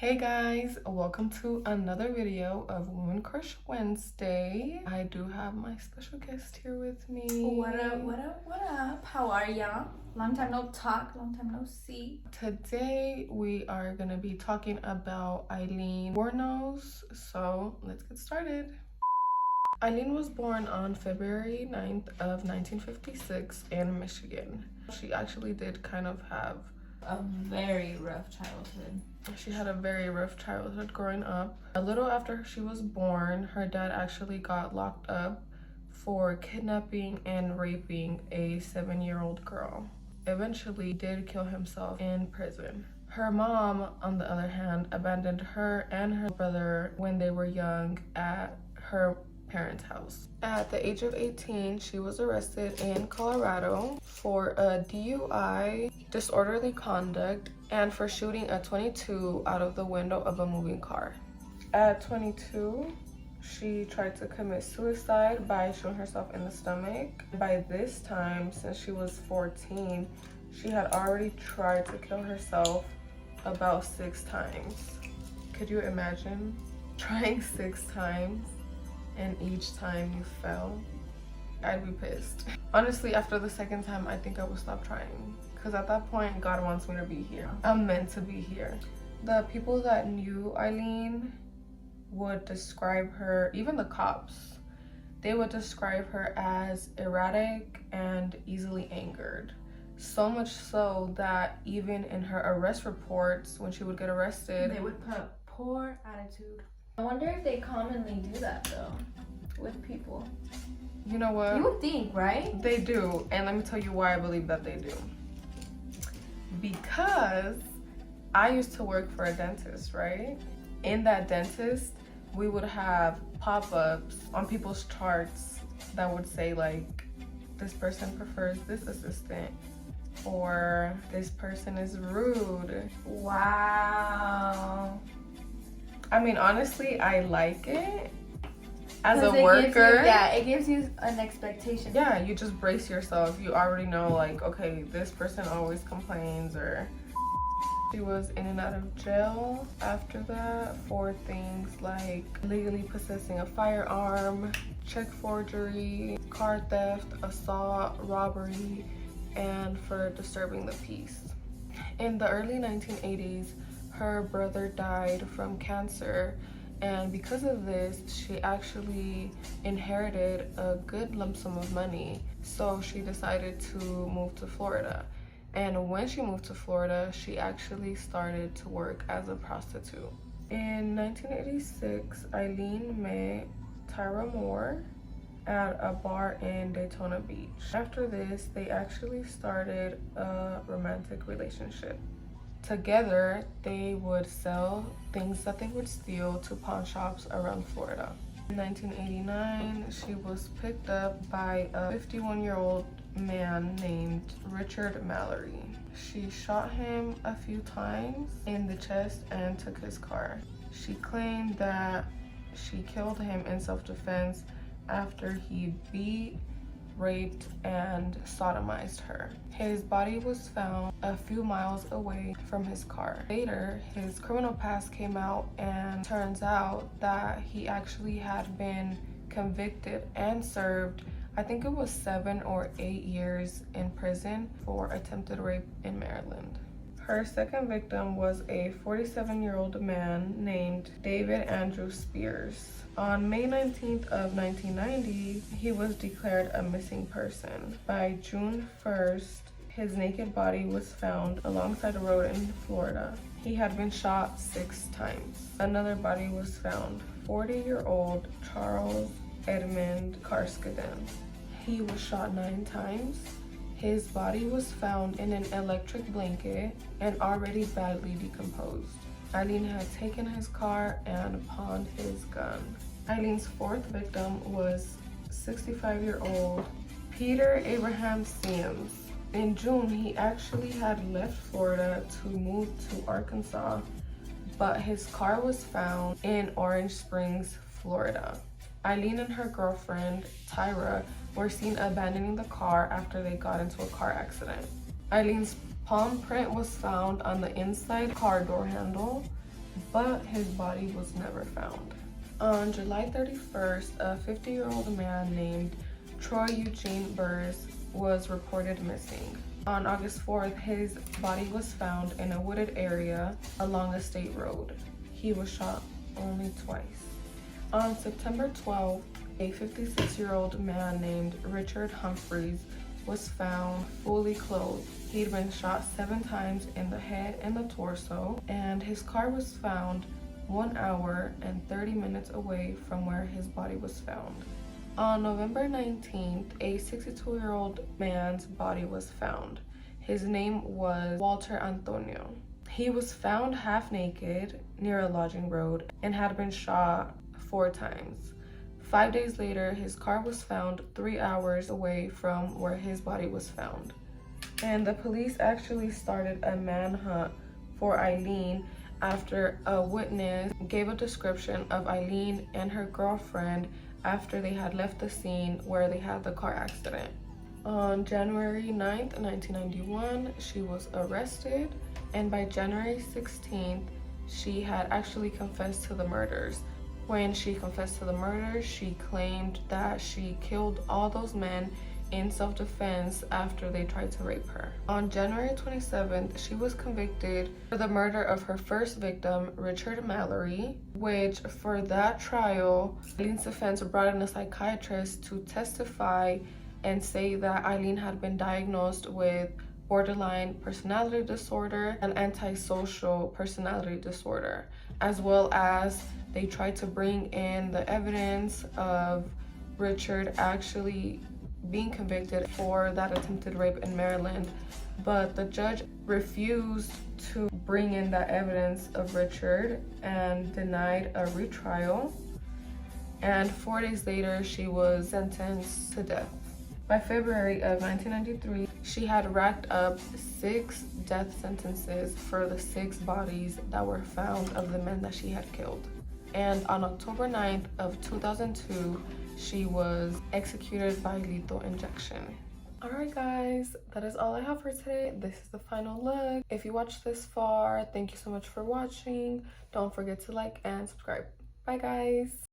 Hey guys, welcome to another video of Women Crush Wednesday. I do have my special guest here with me. What up, what up, what up? How are y'all? Long time no talk, long time no see. Today we are gonna be talking about Aileen Wuornos, so let's get started. Aileen was born on February 9th of 1956 in Michigan. She actually did kind of have A very rough childhood. She had a very rough childhood growing up. A little after she was born, her dad actually got locked up for kidnapping and raping a 7-year-old girl. Eventually did kill himself in prison. Her mom, on the other hand, abandoned her and her brother when they were young at her parents' house. At the age of 18, she was arrested in Colorado for a DUI, disorderly conduct, and for shooting a .22 out of the window of a moving car. At 22, she tried to commit suicide by shooting herself in the stomach. By this time, since she was 14, she had already tried to kill herself about 6 times. Could you imagine trying 6 times? And each time you fell? I'd be pissed. Honestly, after the second time, I think I would stop trying. Because at that point, God wants me to be here. I'm meant to be here. The people that knew Aileen would describe her, even the cops, they would describe her as erratic and easily angered. So much so that even in her arrest reports, when she would get arrested, they would put poor attitude. I wonder if they commonly do that though with people. You know what? You would think, right? They do, and let me tell you why I believe that they do. Because I used to work for a dentist, right? In that dentist, we would have pop-ups on people's charts that would say like, this person prefers this assistant, or this person is rude. Wow. I mean, honestly, I like it as a worker. It gives you an expectation. Yeah, you just brace yourself. You already know, like, okay, this person always complains, or she was in and out of jail after that for things like illegally possessing a firearm, check forgery, car theft, assault, robbery, and for disturbing the peace. In the early 1980s, her brother died from cancer, and because of this, she actually inherited a good lump sum of money. So she decided to move to Florida. And when she moved to Florida, she actually started to work as a prostitute. In 1986, Aileen met Tyra Moore at a bar in Daytona Beach. After this, they actually started a romantic relationship. Together, they would sell things that they would steal to pawn shops around Florida. In 1989, she was picked up by a 51-year-old man named Richard Mallory. She shot him a few times in the chest and took his car. She claimed that she killed him in self-defense after he beat, raped, and sodomized her. His body was found a few miles away from his car. Later, his criminal past came out, and turns out that he actually had been convicted and served, I think it was 7 or 8 years in prison for attempted rape in Maryland. Her second victim was a 47-year-old man named David Andrew Spears. On May 19th of 1990, he was declared a missing person. By June 1st, his naked body was found alongside a road in Florida. He had been shot 6 times. Another body was found, 40-year-old Charles Edmund Carskadden. He was shot 9 times. His body was found in an electric blanket and already badly decomposed. Aileen had taken his car and pawned his gun. Aileen's 4th victim was 65-year-old Peter Abraham Sims. In June, he actually had left Florida to move to Arkansas, but his car was found in Orange Springs, Florida. Aileen and her girlfriend, Tyra, were seen abandoning the car after they got into a car accident. Aileen's palm print was found on the inside car door handle, but his body was never found. On July 31st, a 50-year-old man named Troy Eugene Burrs was reported missing. On August 4th, his body was found in a wooded area along a state road. He was shot only twice. On September 12th, a 56-year-old man named Richard Humphreys was found fully clothed. He'd been shot 7 times in the head and the torso, and his car was found 1 hour and 30 minutes away from where his body was found. On November 19th, a 62-year-old man's body was found. His name was Walter Antonio. He was found half naked near a lodging road and had been shot 4 times. 5 days later, his car was found 3 hours away from where his body was found. And the police actually started a manhunt for Aileen after a witness gave a description of Aileen and her girlfriend after they had left the scene where they had the car accident. On January 9th, 1991, she was arrested, and by January 16th, she had actually confessed to the murders. When she confessed to the murders, she claimed that she killed all those men in self-defense after they tried to rape her. On January 27th, she was convicted for the murder of her first victim, Richard Mallory, which for that trial, Aileen's defense brought in a psychiatrist to testify and say that Aileen had been diagnosed with borderline personality disorder and antisocial personality disorder, as well as they tried to bring in the evidence of Richard actually being convicted for that attempted rape in Maryland, but the judge refused to bring in that evidence of Richard and denied a retrial. And 4 days later, she was sentenced to death. By February of 1993, she had racked up 6 death sentences for the 6 bodies that were found of the men that she had killed. And on October 9th of 2002, she was executed by lethal injection. Alright guys, that is all I have for today. This is the final look. If you watched this far, thank you so much for watching. Don't forget to like and subscribe. Bye guys.